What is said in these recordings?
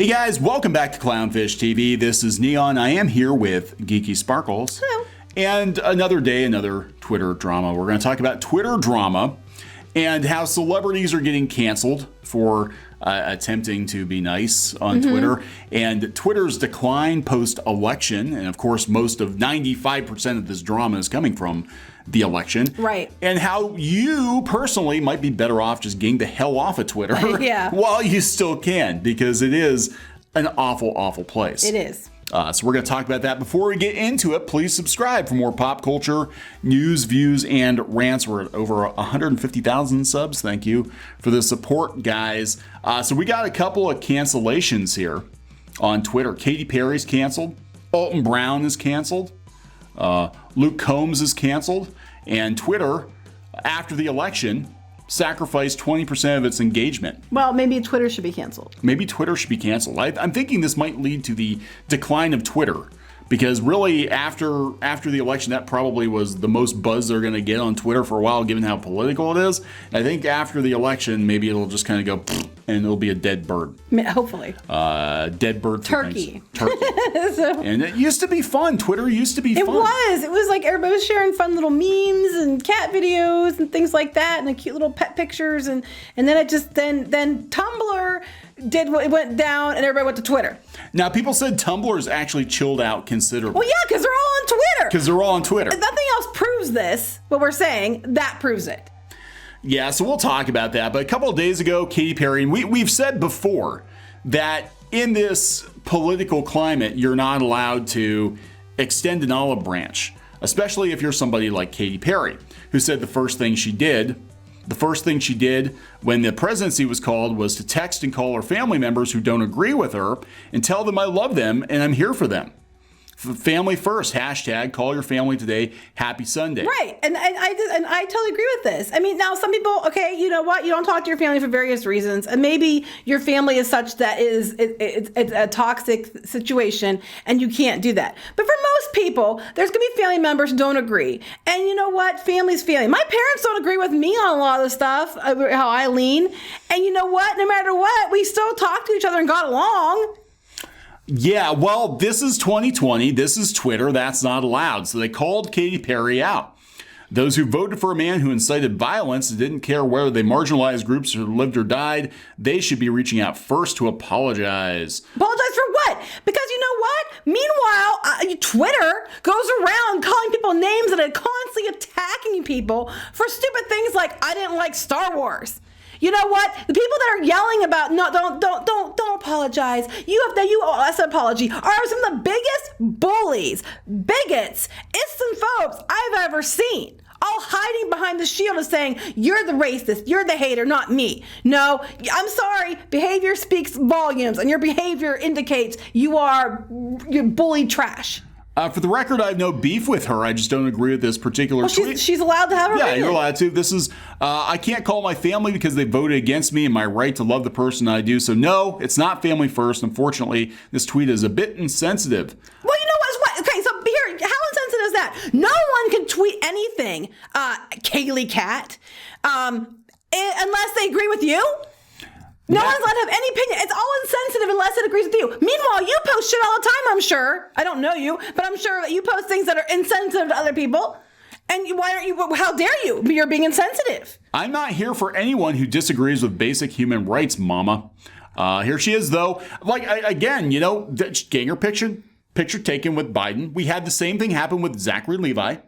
Hey guys, welcome back to Clownfish TV. This is Kneon. I am here with Geeky Sparkles. Hello. And another day, another Twitter drama. We're going to talk about Twitter drama and how celebrities are getting canceled for attempting to be nice on Twitter, and Twitter's decline post-election. And of course, most of 95% of this drama is coming from the election. Right. And how you personally might be better off just getting the hell off of Twitter while you still can, because it is an awful, awful place. It is. So we're going to talk about that. Before we get into it, please subscribe for more pop culture, news, views, and rants. We're at over 150,000 subs. Thank you for the support, guys. So we got a couple of cancellations here on Twitter. Katy Perry's canceled. Alton Brown is canceled. Luke Combs is canceled. And Twitter, after the election, sacrificed 20% of its engagement. Well, maybe Twitter should be canceled. Maybe Twitter should be canceled. I'm thinking this might lead to the decline of Twitter, because really after the election, that probably was the most buzz they're going to get on Twitter for a while, given how political it is. And I think after the election, maybe it'll just kind of go and it'll be a dead bird. Hopefully. Dead bird. Turkey. And it used to be fun. Twitter used to be fun. It was like everybody was sharing fun little memes and cat videos and things like that, and the cute little pet pictures, and then it just then Tumblr it went down and everybody went to Twitter. Now, people said Tumblr's actually chilled out considerably. Well, yeah, because they're all on Twitter. Nothing else proves this. What we're saying, that proves it. Yeah, so we'll talk about that. But a couple of days ago, Katy Perry, and we've said before that in this political climate, you're not allowed to extend an olive branch, especially if you're somebody like Katy Perry, who said the first thing she did when the presidency was called was to text and call her family members who don't agree with her and tell them I love them and I'm here for them. Family first, hashtag call your family today, happy Sunday. Right, and I totally agree with this. I mean, now some people, okay, you know what, you don't talk to your family for various reasons, and maybe your family is such that it's a toxic situation, and you can't do that. But for most people, there's going to be family members who don't agree. And you know what, family's family. My parents don't agree with me on a lot of the stuff, how I lean, and you know what, no matter what, we still talk to each other and got along. Yeah, well, this is 2020. This is Twitter. That's not allowed. So they called Katy Perry out. Those who voted for a man who incited violence and didn't care whether they marginalized groups or lived or died, they should be reaching out first to apologize. Apologize for what? Because you know what? Meanwhile, Twitter goes around calling people names and constantly attacking people for stupid things like, I didn't like Star Wars. You know what? The people that are yelling about no, don't apologize. That's an apology. Are some of the biggest bullies, bigots, islamophobes I've ever seen. All hiding behind the shield of saying, you're the racist, you're the hater, not me. No, I'm sorry. Behavior speaks volumes, and your behavior indicates you're bully trash. For the record, I have no beef with her. I just don't agree with this particular tweet. She's allowed to have her opinion. Yeah, you're allowed to. This is, I can't call my family because they voted against me and my right to love the person I do. So no, it's not family first. Unfortunately, this tweet is a bit insensitive. Well, you know what? Okay, so here, how insensitive is that? No one can tweet anything, Kaylee Cat, unless they agree with you. No one's allowed to have any opinion. It's all insensitive unless it agrees with you. Meanwhile, you post shit all the time, I'm sure. I don't know you, but I'm sure that you post things that are insensitive to other people. And why aren't you? How dare you? You're being insensitive. I'm not here for anyone who disagrees with basic human rights, mama. Here she is, though. Like, again, getting her picture taken with Biden. We had the same thing happen with Zachary Levi.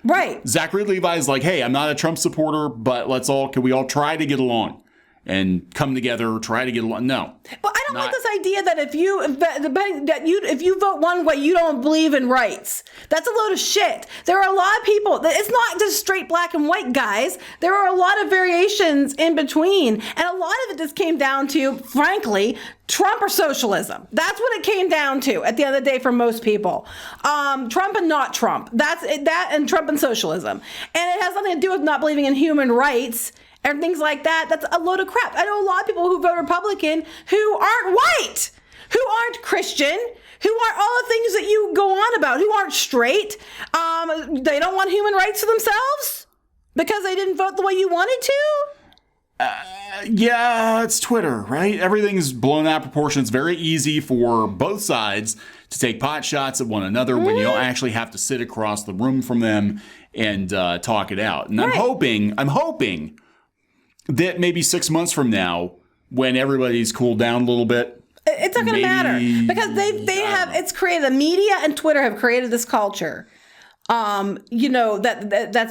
Right. Zachary Levi is like, hey, I'm not a Trump supporter, but can we all try to get along? And come together, try to get along. No. But I don't like this idea that if you vote one way, you don't believe in rights. That's a load of shit. There are a lot of people. It's not just straight black and white, guys. There are a lot of variations in between. And a lot of it just came down to, frankly, Trump or socialism. That's what it came down to at the end of the day for most people. Trump and not Trump. That's it, that and Trump and socialism. And it has nothing to do with not believing in human rights and things like that. That's a load of crap. I know a lot of people who vote Republican who aren't white, who aren't Christian, who aren't all the things that you go on about, who aren't straight. They don't want human rights for themselves because they didn't vote the way you wanted to. Yeah, it's Twitter, right? Everything's blown out of proportion. It's very easy for both sides to take pot shots at one another when you don't actually have to sit across the room from them and talk it out. And I'm hoping that maybe 6 months from now, when everybody's cooled down a little bit, it's not going to matter because they have it's created. The media and Twitter have created this culture. That's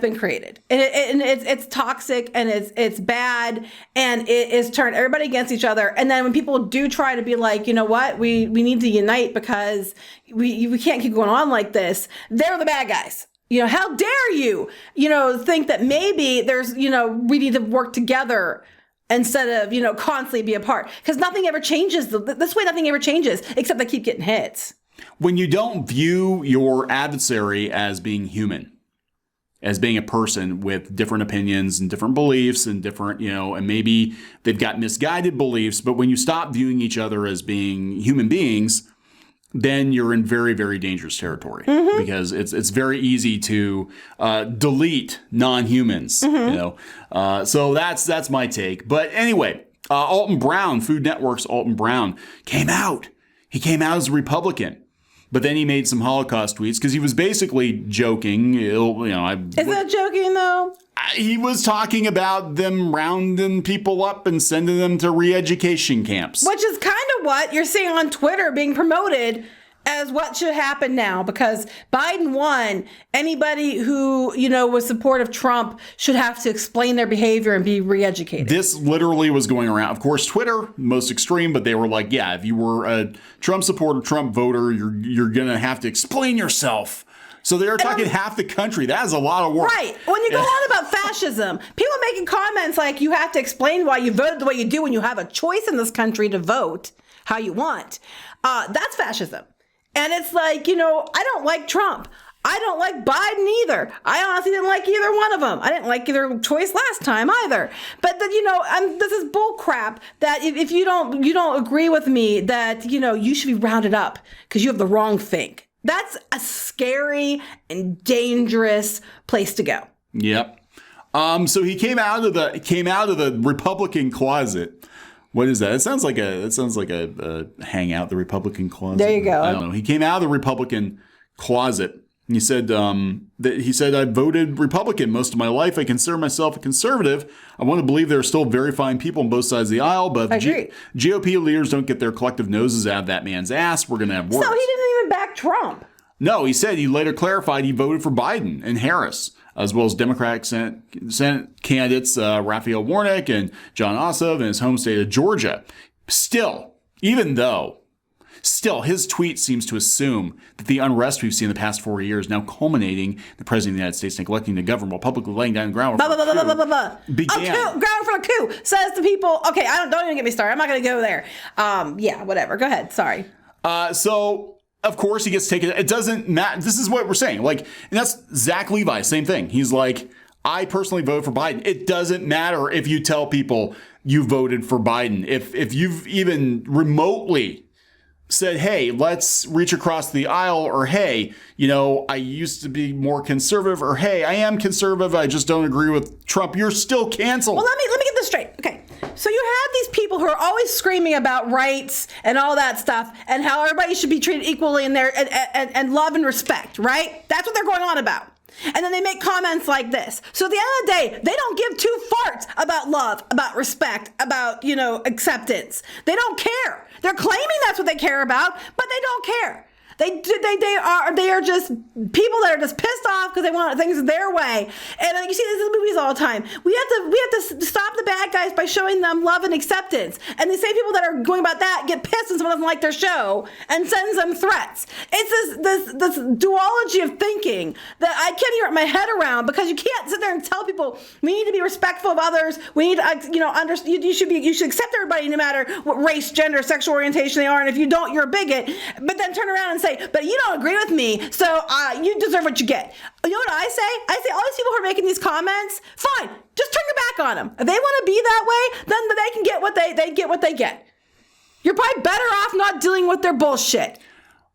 been created, and it's toxic and it's bad, and it is turned everybody against each other. And then when people do try to be like, you know what, we need to unite because we can't keep going on like this, they're the bad guys. How dare you, think that maybe there's, we need to work together instead of, constantly be apart, because nothing ever changes. This way, nothing ever changes except they keep getting hits. When you don't view your adversary as being human, as being a person with different opinions and different beliefs and different, and maybe they've got misguided beliefs, but when you stop viewing each other as being human beings, then you're in very, very dangerous territory because it's very easy to delete non-humans, So that's my take. But anyway, Alton Brown, Food Network's Alton Brown, came out. He came out as a Republican. But then he made some Holocaust tweets because he was basically joking. Is that joking, though? He was talking about them rounding people up and sending them to re-education camps. Which is kind of what you're seeing on Twitter being promoted as what should happen now, because Biden won. Anybody who, was supportive of Trump should have to explain their behavior and be re-educated. This literally was going around. Of course, Twitter, most extreme, but they were like, yeah, if you were a Trump supporter, Trump voter, you're going to have to explain yourself. So they're talking half the country. That is a lot of work. Right. When you go on about fascism, people making comments like you have to explain why you voted the way you do when you have a choice in this country to vote how you want. That's fascism. And it's like, I don't like Trump. I don't like Biden either. I honestly didn't like either one of them. I didn't like either choice last time either. But then, this is bull crap that if you don't agree with me that, you should be rounded up because you have the wrong thing. That's a scary and dangerous place to go. Yep. So he came out of the Republican closet. What is that? It sounds like a hangout, the Republican closet. There you go. I don't know. He came out of the Republican closet. And he said I voted Republican most of my life. I consider myself a conservative. I want to believe there are still very fine people on both sides of the aisle, but if GOP leaders don't get their collective noses out of that man's ass, we're going to have worse. So he didn't even back Trump. No, he later clarified he voted for Biden and Harris, as well as Democratic Senate candidates Raphael Warnock and John Ossoff in his home state of Georgia. Still, his tweet seems to assume that the unrest we've seen in the past 4 years, now culminating in the President of the United States neglecting the government while publicly laying down ground for ground for a coup, says the people. Okay, don't even get me started. I'm not going to go there. Yeah, whatever. Go ahead. Sorry. So, of course, he gets taken. It doesn't matter. This is what we're saying. And that's Zach Levi. Same thing. He's like, I personally vote for Biden. It doesn't matter if you tell people you voted for Biden. If you've even remotely said, hey, let's reach across the aisle, or hey, I used to be more conservative, or hey, I am conservative, I just don't agree with Trump, you're still canceled. Well, let me get this straight. Okay. So you have these people who are always screaming about rights and all that stuff and how everybody should be treated equally in their and love and respect, right? That's what they're going on about. And then they make comments like this. So at the end of the day, they don't give two farts about love, about respect, about, acceptance. They don't care. They're claiming that's what they care about, but they don't care. They are just people that are just pissed off because they want things their way. And you see this in movies all the time. We have to stop the bad guys by showing them love and acceptance. And the same people that are going about that get pissed when someone doesn't like their show and sends them threats. It's this duology of thinking that I can't even wrap my head around, because you can't sit there and tell people we need to be respectful of others. We need to, you should accept everybody no matter what race, gender, sexual orientation they are. And if you don't, you're a bigot. But then turn around and say, but you don't agree with me, so you deserve what you get. You know what I say? I say all these people who are making these comments, fine, just turn your back on them. If they want to be that way, then they can get what they get. You're probably better off not dealing with their bullshit.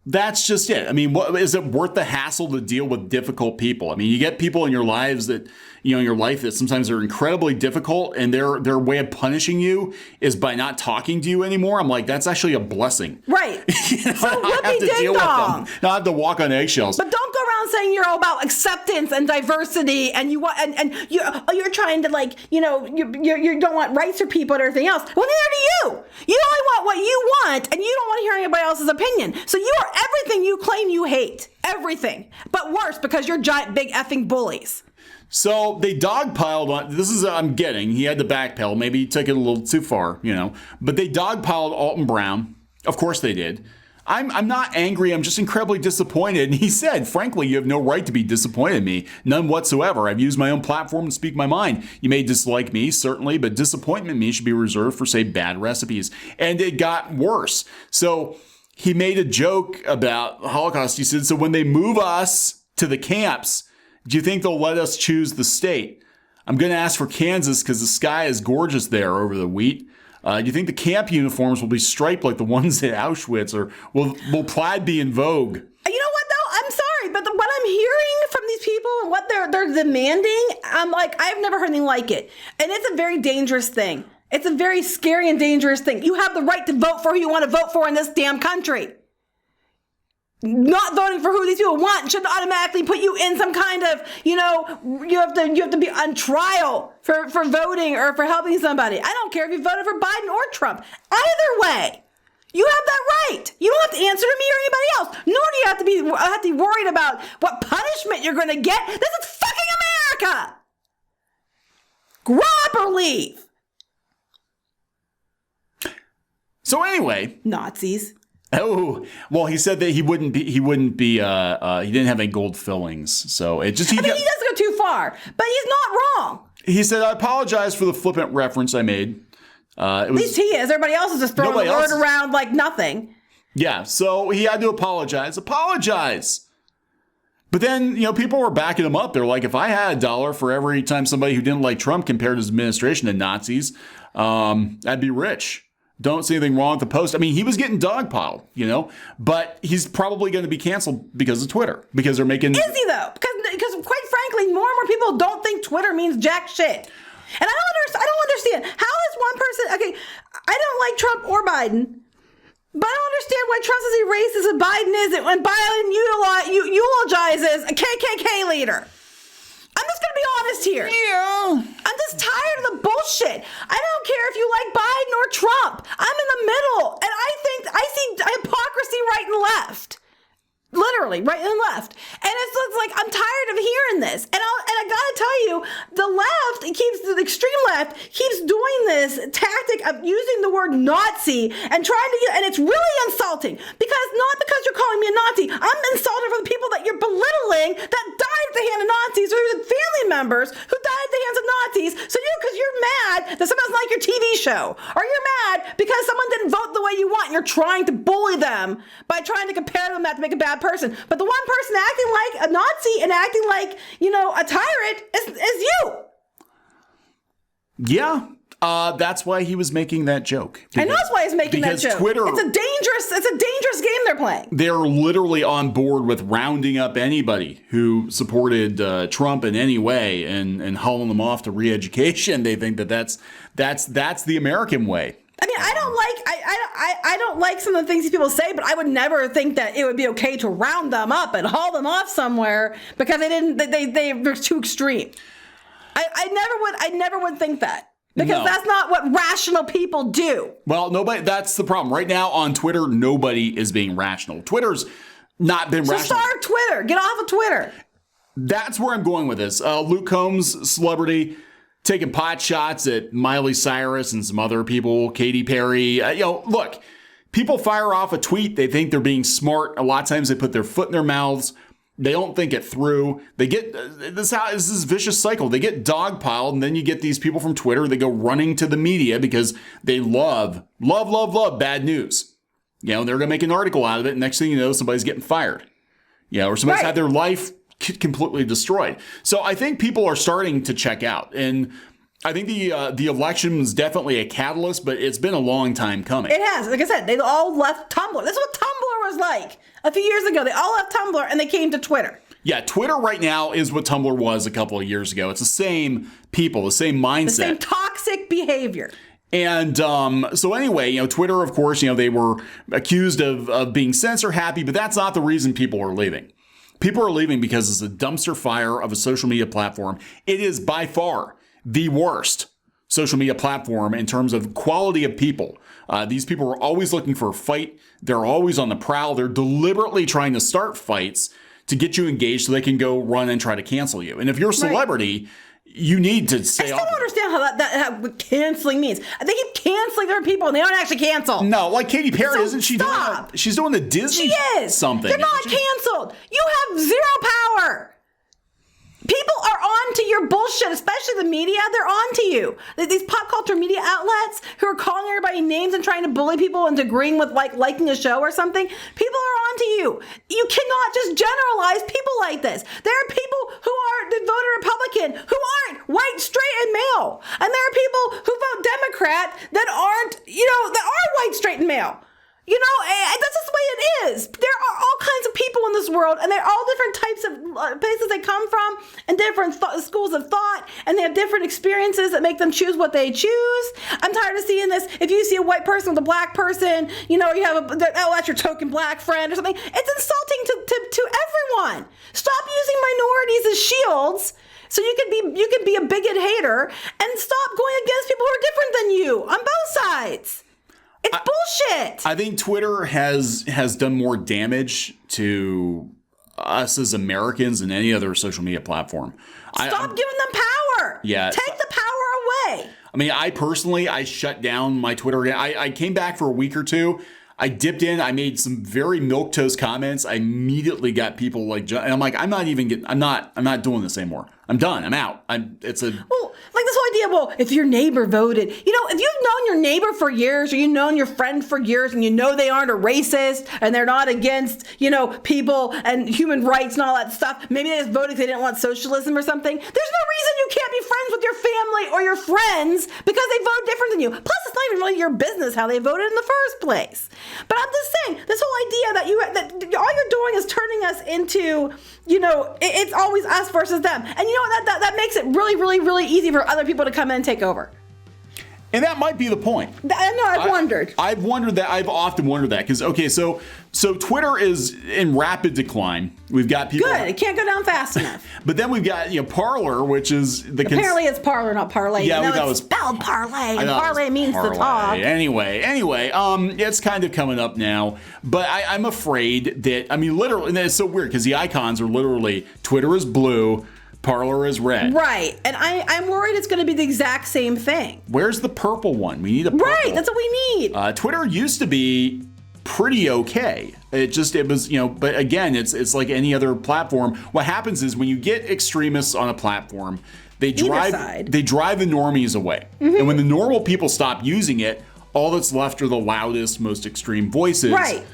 That's just it. I mean, is it worth the hassle to deal with difficult people? I mean, you get people in your lives that, in your life that sometimes are incredibly difficult, and their way of punishing you is by not talking to you anymore. I'm like, that's actually a blessing. Right. So I have to deal with them. Not have to walk on eggshells. But don't go around saying you're all about acceptance and diversity, and you want and you're trying to, like, you don't want rights for people and everything else. Well, neither do you. You only want what you want, and you don't want to hear anybody else's opinion. So you are everything you claim you hate. Everything. But worse, because you're giant, big effing bullies. So they dogpiled on, this is, I'm getting, he had to backpedal. Maybe he took it a little too far, But they dogpiled Alton Brown. Of course they did. I'm not angry. I'm just incredibly disappointed. And he said, frankly, you have no right to be disappointed in me. None whatsoever. I've used my own platform to speak my mind. You may dislike me, certainly, but disappointment in me should be reserved for, say, bad recipes. And it got worse. So he made a joke about the Holocaust. He said, so when they move us to the camps, do you think they'll let us choose the state? I'm going to ask for Kansas because the sky is gorgeous there over the wheat. Do you think the camp uniforms will be striped like the ones at Auschwitz, or will plaid be in vogue? You know what, though? I'm sorry, but what I'm hearing from these people and what they're demanding, I'm like, I've never heard anything like it. And it's a very dangerous thing. It's a very scary and dangerous thing. You have the right to vote for who you want to vote for in this damn country. Not voting for who these people want should automatically put you in some kind of, you have to be on trial for voting or for helping somebody. I don't care if you voted for Biden or Trump. Either way, you have that right. You don't have to answer to me or anybody else. Nor do you have to be worried about what punishment you're going to get. This is fucking America. Grow up or leave. So anyway, Nazis. Oh, well, he said that he didn't have any gold fillings. So it just, he doesn't go too far, but he's not wrong. He said, I apologize for the flippant reference I made. At least he is. Everybody else is just throwing the word around like nothing. Yeah. So he had to apologize. But then, people were backing him up. They're like, if I had $1 for every time somebody who didn't like Trump compared his administration to Nazis, I'd be rich. Don't see anything wrong with the post. I mean, he was getting dogpiled, but he's probably going to be canceled because of Twitter, because they're making... Is he, though? Because quite frankly, more and more people don't think Twitter means jack shit. And I don't understand. How is one person... Okay, I don't like Trump or Biden, but I don't understand why Trump says he racist and Biden isn't when Biden eulogizes a KKK leader. I'm just going to be honest here. Yeah. I'm just tired of the bullshit. I don't care if you like Biden or Trump. I'm in the middle. And I see hypocrisy right and left. Literally, right and left. And it's like, I'm tired of hearing this. And I gotta tell you, the extreme left keeps doing this tactic of using the word Nazi and and it's really insulting. Not because you're calling me a Nazi. I'm insulted for the people that you're belittling that died at the hand of Nazis, or even family members who died at the hands of Nazis. So because you're mad that someone doesn't like your TV show, or you're mad because someone didn't vote the way you want, and you're trying to bully them by trying to compare them to make a bad person. But the one person acting like a Nazi and acting like, a tyrant is you. Yeah. That's why he was making that joke. I know that's why he's making that joke. Twitter, it's a dangerous game they're playing. They're literally on board with rounding up anybody who supported Trump in any way and hauling them off to re-education. They think that's the American way. I mean, I don't like some of the things these people say, but I would never think that it would be okay to round them up and haul them off somewhere because they're too extreme. I never would think that. Because that's not what rational people do. Well, that's the problem. Right now on Twitter, nobody is being rational. Twitter's not been rational. Starve Twitter. Get off of Twitter. That's where I'm going with this. Luke Combs, celebrity, taking pot shots at Miley Cyrus and some other people, Katy Perry. Look, people fire off a tweet. They think they're being smart. A lot of times they put their foot in their mouths. They don't think it through. They get this is vicious cycle. They get dogpiled, and then you get these people from Twitter. They go running to the media because they love bad news. They're going to make an article out of it. And next thing you know, somebody's getting fired. Or somebody's had their life completely destroyed. So I think people are starting to check out, and I think the election is definitely a catalyst, but it's been a long time coming. It has. Like I said, they all left Tumblr. That's what Tumblr was like. A few years ago, they all left Tumblr and they came to Twitter. Yeah, Twitter right now is what Tumblr was a couple of years ago. It's the same people, the same mindset. The same toxic behavior. And so anyway, Twitter, of course, they were accused of being censor happy, but that's not the reason people are leaving. People are leaving because it's a dumpster fire of a social media platform. It is by far the worst social media platform in terms of quality of people. These people are always looking for a fight. They're always on the prowl. They're deliberately trying to start fights to get you engaged so they can go run and try to cancel you. And if you're a celebrity, you need to stay off. I still don't understand how what canceling means. They keep canceling their people and they don't actually cancel. No, like Katy Perry, So isn't she stop. doing she's doing the Disney something. They're not canceled. You have zero power. People are on to your bullshit, especially the media. They're on to you. These pop culture media outlets who are calling everybody names and trying to bully people into agreeing with liking a show or something. People are on to you. You cannot just generalize people like this. There are people who are voted Republican who aren't white, straight, and male. And there are people who vote Democrat that aren't, that are white, straight, and male. That's just the way it is. There are all kinds of people in this world, and they're all different types of places they come from, and different schools of thought, and they have different experiences that make them choose what they choose. I'm tired of seeing this. If you see a white person with a black person, you have that's your token black friend or something. It's insulting to everyone. Stop using minorities as shields. So you can be a bigot hater and stop going against people who are different than you on both sides. It's bullshit. I think Twitter has done more damage to us as Americans than any other social media platform. Stop giving them power. Yeah. Take the power away. I mean, I shut down my Twitter again. I came back for a week or two. I dipped in. I made some very milquetoast comments. I immediately got people and I'm like, I'm not doing this anymore. I'm done. I'm out. This whole idea, if your neighbor voted, if you've known your neighbor for years or you've known your friend for years and they aren't a racist and they're not against, people and human rights and all that stuff, maybe they just voted because they didn't want socialism or something. There's no reason you can't be friends with your family or your friends because they vote different than you. Plus, it's not even really your business how they voted in the first place. But I'm just saying, this whole idea that all you're doing is turning us into, it's always us versus them. And that makes it really, really, really easy for other people to come in and take over. And that might be the point. I've wondered. I've wondered that. I've often wondered that because so Twitter is in rapid decline. We've got people. Good. It can't go down fast enough. But then we've got Parler, which is apparently it's parlor, not parlay. Yeah, we thought it was spelled parlay. And parlay means to talk. Anyway, it's kind of coming up now. But I'm afraid that literally, and it's so weird because the icons are literally Twitter is blue. Parler is red. Right. And I'm worried it's going to be the exact same thing. Where's the purple one? We need a purple. Right. That's what we need. Twitter used to be pretty okay. It was, but again, it's like any other platform. What happens is when you get extremists on a platform, they drive the normies away. Mm-hmm. And when the normal people stop using it, all that's left are the loudest, most extreme voices. Right.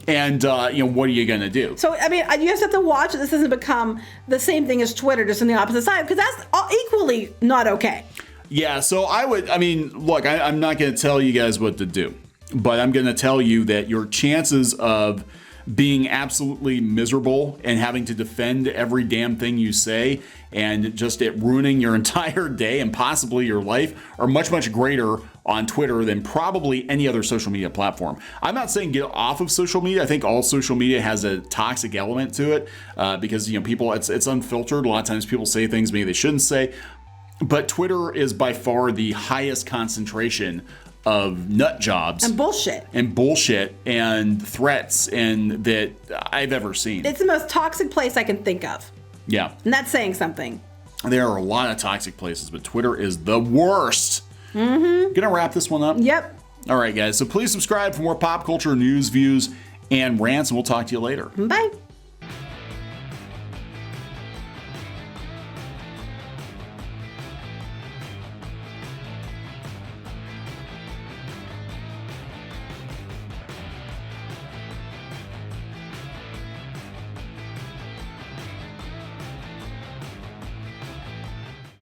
And, what are you going to do? So, you just have to watch that this doesn't become the same thing as Twitter, just on the opposite side, because that's equally not okay. Yeah, so look, I'm not going to tell you guys what to do, but I'm going to tell you that your chances of being absolutely miserable and having to defend every damn thing you say and just it ruining your entire day and possibly your life are much, much greater on Twitter than probably any other social media platform. I'm not saying get off of social media. I think all social media has a toxic element to it because people, it's unfiltered. A lot of times people say things maybe they shouldn't say, but Twitter is by far the highest concentration of nut jobs and bullshit and threats and that I've ever seen. It's the most toxic place I can think of. Yeah. And that's saying something. There are a lot of toxic places, but Twitter is the worst. Mm-hmm. Gonna wrap this one up? Yep. All right, guys. So please subscribe for more pop culture news, views, and rants, and we'll talk to you later. Bye.